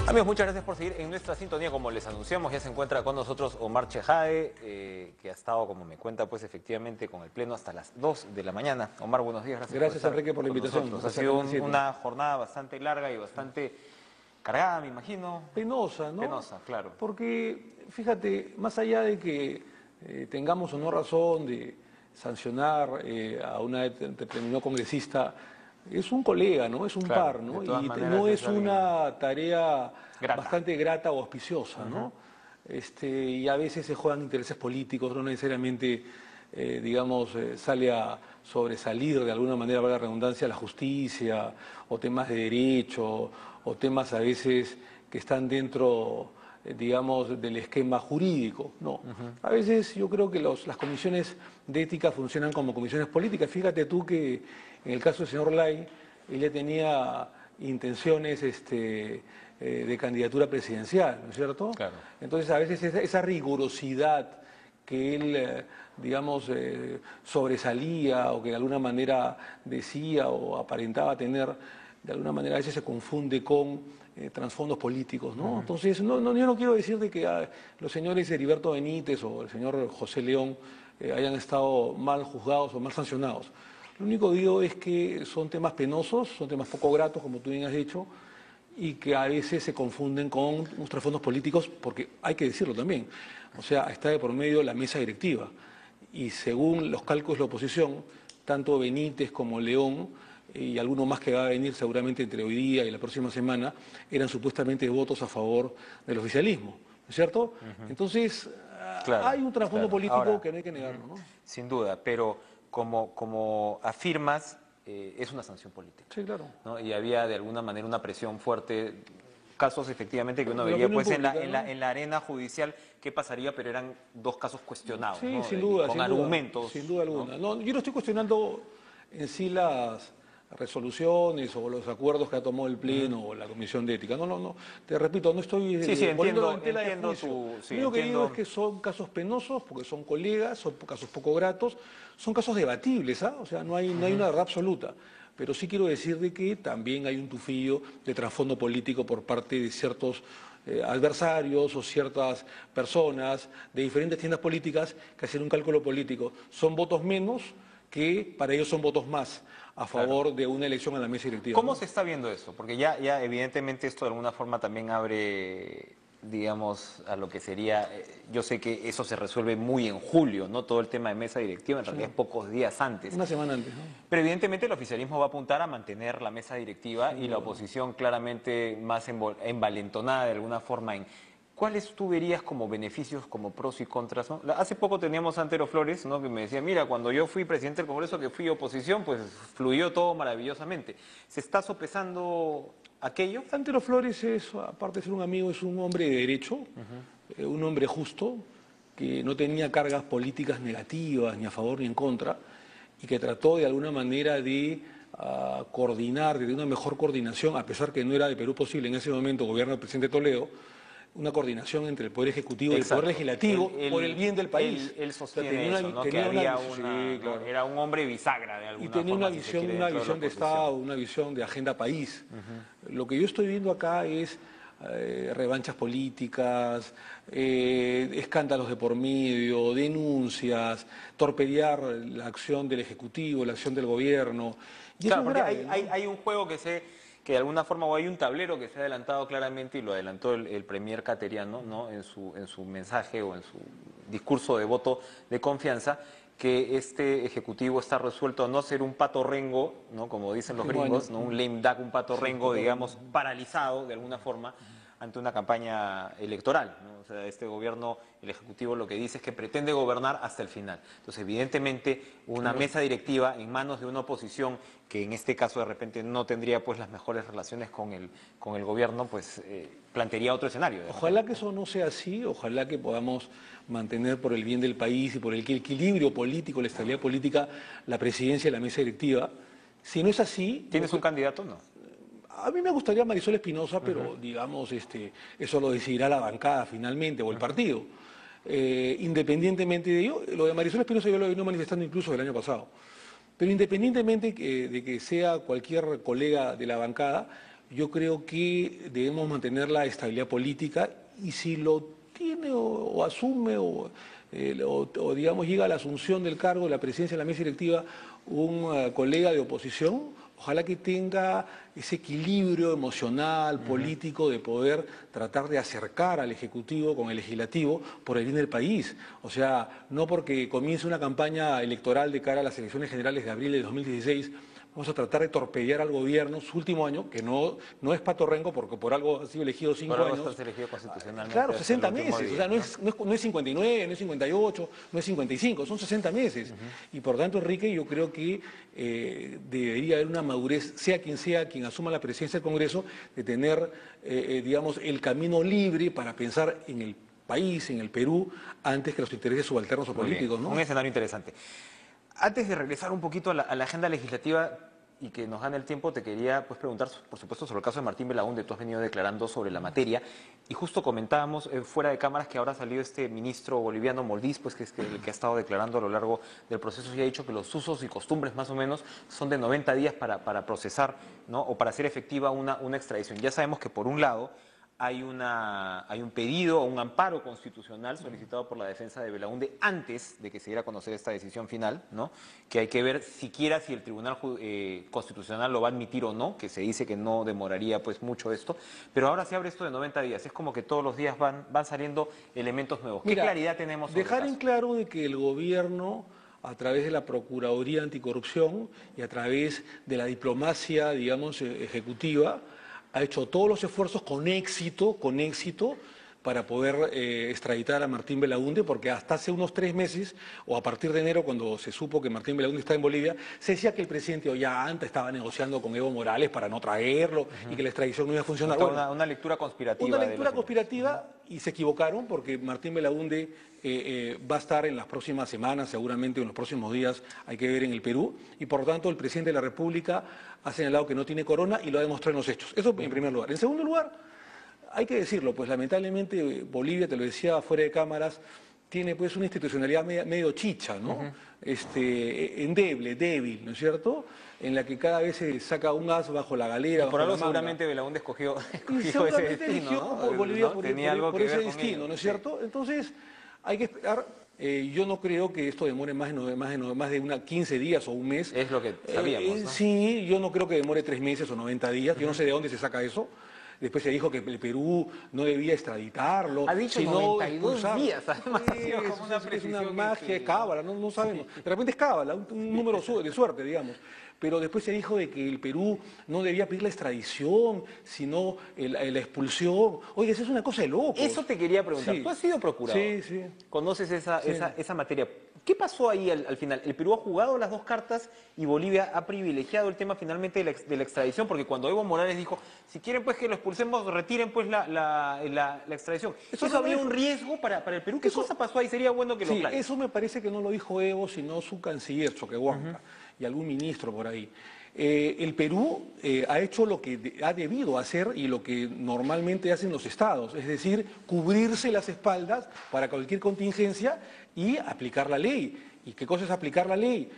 Amigos, muchas gracias por seguir en nuestra sintonía. Como les anunciamos, ya se encuentra con nosotros Omar Chejade, que ha estado, como me cuenta, pues efectivamente con el pleno hasta las 2 de la mañana. Omar, buenos días. Gracias Enrique por la invitación. Ha sido una jornada bastante larga y bastante cargada, me imagino. Penosa, ¿no? Penosa, claro. Porque, fíjate, más allá de que tengamos o no razón de sancionar a una determinada congresista, es un colega, ¿no? Es un par, ¿no? Y no es una tarea bastante grata o auspiciosa, ¿no? Y a veces se juegan intereses políticos, no necesariamente, sale a sobresalir de alguna manera, valga la redundancia, la justicia, o temas de derecho, o temas a veces que están dentro, del esquema jurídico. No. A veces yo creo que las comisiones de ética funcionan como comisiones políticas. Fíjate tú que en el caso del señor Lay, ella tenía intenciones de candidatura presidencial, ¿no es cierto? Claro. Entonces a veces esa rigurosidad que él, sobresalía o que de alguna manera decía o aparentaba tener, de alguna manera a veces se confunde con trasfondos políticos, ¿no? Entonces, yo no quiero decir de que los señores Heriberto Benítez o el señor José León hayan estado mal juzgados o mal sancionados. Lo único que digo es que son temas penosos, son temas poco gratos, como tú bien has dicho, y que a veces se confunden con unos trasfondos políticos, porque hay que decirlo también. O sea, está de por medio la mesa directiva. Y según los cálculos de la oposición, tanto Benítez como León, y alguno más que va a venir seguramente entre hoy día y la próxima semana, eran supuestamente votos a favor del oficialismo, ¿no es cierto? Entonces, claro, hay un trasfondo político ahora, que no hay que negarlo, ¿no? Sin duda, pero como afirmas, es una sanción política. Sí, claro. ¿No? Y había de alguna manera una presión fuerte, casos efectivamente que uno veía pues pública, en la arena judicial, qué pasaría, pero eran dos casos cuestionados, sí, ¿no? Sin duda, con sin argumentos. Sin duda alguna. No, yo no estoy cuestionando en sí las resoluciones o los acuerdos que ha tomado el Pleno o la Comisión de Ética. No, te repito, no estoy poniendo en tela de juicio. Lo único que digo es que son casos penosos, porque son colegas, son casos poco gratos, son casos debatibles, ¿ah? O sea, no hay una verdad absoluta. Pero sí quiero decir de que también hay un tufillo de trasfondo político por parte de ciertos adversarios o ciertas personas de diferentes tiendas políticas que hacen un cálculo político. Son votos menos que para ellos son votos más a favor de una elección a la mesa directiva. ¿Cómo se está viendo eso? Porque ya evidentemente esto de alguna forma también abre, digamos, a lo que sería, yo sé que eso se resuelve muy en julio, ¿no? Todo el tema de mesa directiva, en realidad es pocos días antes. Una semana antes, ¿no? Pero evidentemente el oficialismo va a apuntar a mantener la mesa directiva y la oposición claramente más envalentonada de alguna forma en... ¿Cuáles tú verías como beneficios, como pros y contras, ¿no? Hace poco teníamos a Antero Flores, ¿no? Que me decía, mira, cuando yo fui presidente del Congreso, que fui oposición, pues fluyó todo maravillosamente. ¿Se está sopesando aquello? Antero Flores es, aparte de ser un amigo, es un hombre de derecho, un hombre justo, que no tenía cargas políticas negativas, ni a favor ni en contra, y que trató de alguna manera de coordinar, de una mejor coordinación, a pesar que no era de Perú posible en ese momento, gobierno del presidente Toledo, una coordinación entre el Poder Ejecutivo y el Poder Legislativo por el bien del país. Él sostiene eso, ¿no? Que había era un hombre bisagra de alguna forma. Y tenía una visión de Estado, una visión de agenda país. Lo que yo estoy viendo acá es revanchas políticas, escándalos de por medio, denuncias, torpedear la acción del Ejecutivo, la acción del Gobierno. Y claro, porque hay un juego que de alguna forma, o hay un tablero que se ha adelantado claramente, y lo adelantó el premier cateriano, ¿no? en su mensaje o en su discurso de voto de confianza, que este Ejecutivo está resuelto a no ser un pato rengo, ¿no? Como dicen los gringos, ¿no? Un lame duck, un pato rengo, digamos, paralizado de alguna forma ante una campaña electoral, ¿no? O sea, este gobierno, el Ejecutivo, lo que dice es que pretende gobernar hasta el final. Entonces, evidentemente, una mesa directiva en manos de una oposición que en este caso de repente no tendría pues las mejores relaciones con el gobierno, pues plantearía otro escenario. Ojalá que eso no sea así, ojalá que podamos mantener por el bien del país y por el equilibrio político, la estabilidad política, la presidencia y la mesa directiva. Si no es así... ¿Tienes un candidato o no? A mí me gustaría Marisol Espinosa, pero digamos, eso lo decidirá la bancada finalmente, o el partido. Independientemente de ello, lo de Marisol Espinosa yo lo he venido manifestando incluso el año pasado. Pero independientemente de que sea cualquier colega de la bancada, yo creo que debemos mantener la estabilidad política y si lo tiene o asume o, digamos llega a la asunción del cargo de la presidencia de la mesa directiva un colega de oposición, ojalá que tenga ese equilibrio emocional, político, de poder tratar de acercar al Ejecutivo con el Legislativo por el bien del país. O sea, no porque comience una campaña electoral de cara a las elecciones generales de abril de 2016, vamos a tratar de torpedear al gobierno su último año, que no es Pato Rengo, porque por algo ha sido elegido 5 años. Por algo estás elegido constitucionalmente. Claro, 60 meses, día, o sea, no es 59, no es 58, no es 55, son 60 meses. Y por tanto, Enrique, yo creo que debería haber una madurez, sea quien asuma la presidencia del Congreso, de tener, digamos, el camino libre para pensar en el país, en el Perú, antes que los intereses subalternos o políticos, ¿no? Un escenario interesante. Antes de regresar un poquito a la agenda legislativa y que nos gane el tiempo, te quería pues preguntar, por supuesto, sobre el caso de Martín Belaúnde. Tú has venido declarando sobre la materia y justo comentábamos fuera de cámaras que ahora salió este ministro boliviano Moldiz, pues que es el que ha estado declarando a lo largo del proceso y ha dicho que los usos y costumbres más o menos son de 90 días para procesar, ¿no? O para hacer efectiva una extradición. Ya sabemos que por un lado hay un pedido o un amparo constitucional solicitado por la defensa de Belaúnde antes de que se diera a conocer esta decisión final, ¿no? Que hay que ver siquiera si el Tribunal Constitucional lo va a admitir o no, que se dice que no demoraría pues mucho esto, pero ahora se abre esto de 90 días, es como que todos los días van saliendo elementos nuevos. ¿Qué claridad tenemos sobre dejar en claro de que el gobierno, a través de la Procuraduría Anticorrupción y a través de la diplomacia, digamos, ejecutiva, ha hecho todos los esfuerzos con éxito, para poder extraditar a Martín Belaúnde, porque hasta hace unos 3 meses, o a partir de enero, cuando se supo que Martín Belaúnde está en Bolivia, se decía que el presidente Ollanta estaba negociando con Evo Morales para no traerlo y que la extradición no iba a funcionar. Bueno, una lectura conspirativa. Una lectura conspirativa y se equivocaron porque Martín Belaúnde va a estar en las próximas semanas, seguramente en los próximos días, hay que ver en el Perú, y por lo tanto el presidente de la República ha señalado que no tiene corona y lo ha demostrado en los hechos. Eso en primer lugar. En segundo lugar, hay que decirlo, pues lamentablemente Bolivia, te lo decía fuera de cámaras, tiene pues una institucionalidad medio chicha, ¿no? Endeble, débil, ¿no es cierto? En la que cada vez se saca un as bajo la galera. Y por algo seguramente Belaúnde escogió ese destino, ¿no? Bolivia Tenía algo que ver ese con destino, ello. ¿no es cierto? Entonces, hay que esperar. Yo no creo que esto demore más de 15 días o un mes. Es lo que sabíamos, ¿no? Sí, yo no creo que demore 3 meses o 90 días. Yo no sé de dónde se saca eso. Después se dijo que el Perú no debía extraditarlo. Ha dicho sino 92 días, además ha sido como una es precisión. una magia, es cábala, no sabemos. De repente es cábala, un número de suerte, digamos. Pero después se dijo de que el Perú no debía pedir la extradición, sino la expulsión. Oye, eso es una cosa de loco. Eso te quería preguntar. Sí. Tú has sido procurador. Sí. Conoces esa materia. ¿Qué pasó ahí al final? ¿El Perú ha jugado las dos cartas y Bolivia ha privilegiado el tema finalmente de la extradición? Porque cuando Evo Morales dijo, si quieren pues que lo expulsemos, retiren pues la extradición. ¿Eso habría un riesgo para el Perú? ¿Qué cosa pasó ahí? Sería bueno que lo aclare. Eso me parece que no lo dijo Evo, sino su canciller, Choquehuanca, y algún ministro por ahí. El Perú ha hecho lo que ha debido hacer y lo que normalmente hacen los estados, es decir, cubrirse las espaldas para cualquier contingencia y aplicar la ley. ¿Y qué cosa es aplicar la ley?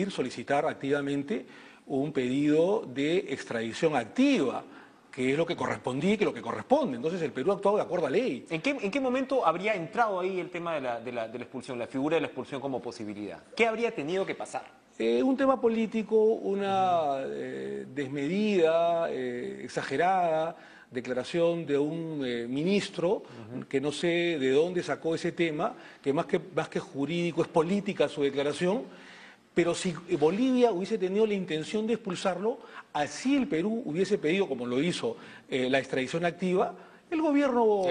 Solicitar activamente un pedido de extradición activa, que es lo que correspondía y que es lo que corresponde. Entonces el Perú ha actuado de acuerdo a ley. ¿En qué momento habría entrado ahí el tema de la expulsión, la figura de la expulsión como posibilidad? ¿Qué habría tenido que pasar? Un tema político, una desmedida, exagerada declaración de un ministro que no sé de dónde sacó ese tema, que más que jurídico es política su declaración, pero si Bolivia hubiese tenido la intención de expulsarlo, así el Perú hubiese pedido, como lo hizo, la extradición activa, el gobierno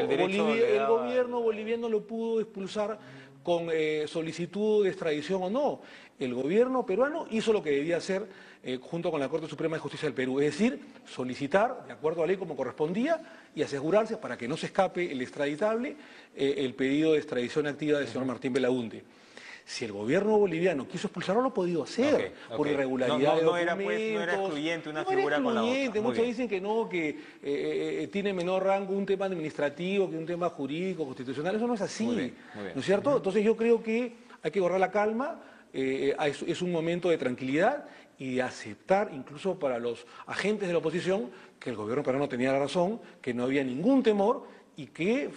boliviano lo pudo expulsar con solicitud de extradición o no. El gobierno peruano hizo lo que debía hacer junto con la Corte Suprema de Justicia del Perú, es decir, solicitar, de acuerdo a la ley como correspondía, y asegurarse, para que no se escape el extraditable, el pedido de extradición activa del señor Martín Belaúnde. Si el gobierno boliviano quiso expulsarlo, lo ha podido hacer, por irregularidad de documentos. No era excluyente una figura con la otra. Muchos dicen que no, que tiene menor rango un tema administrativo que un tema jurídico, constitucional. Eso no es así, muy bien. ¿no es cierto? Entonces yo creo que hay que guardar la calma, es un momento de tranquilidad y de aceptar, incluso para los agentes de la oposición, que el gobierno peruano tenía la razón, que no había ningún temor y que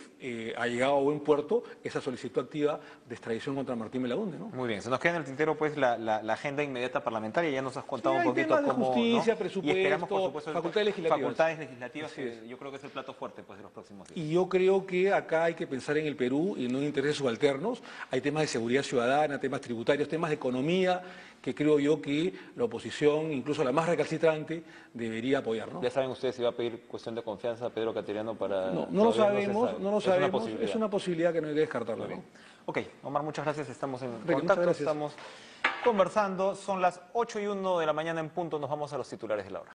ha llegado a buen puerto esa solicitud activa de extradición contra Martín Belaúnde, ¿no? Muy bien, se nos queda en el tintero pues la agenda inmediata parlamentaria, ya nos has contado Sí, un hay poquito temas de cómo, justicia, ¿no? presupuesto, Y esperamos, por supuesto, facultades legislativas. facultades legislativas, Así es. yo creo que es el plato fuerte pues, de los próximos días. Y yo creo que acá hay que pensar en el Perú y no en intereses subalternos. Hay temas de seguridad ciudadana, temas tributarios, temas de economía, que creo yo que la oposición, incluso la más recalcitrante, debería apoyar, ¿no? Ya saben ustedes si va a pedir cuestión de confianza a Pedro Cateriano para... No lo sabemos, se sabe. no lo Es una sabemos. posibilidad. Es una posibilidad que no hay que descartarla, Muy ¿no? bien. Ok, Omar, muchas gracias. Estamos en Muchas contacto, gracias. estamos conversando. Son las 8:01 de la mañana en punto. Nos vamos a los titulares de la hora.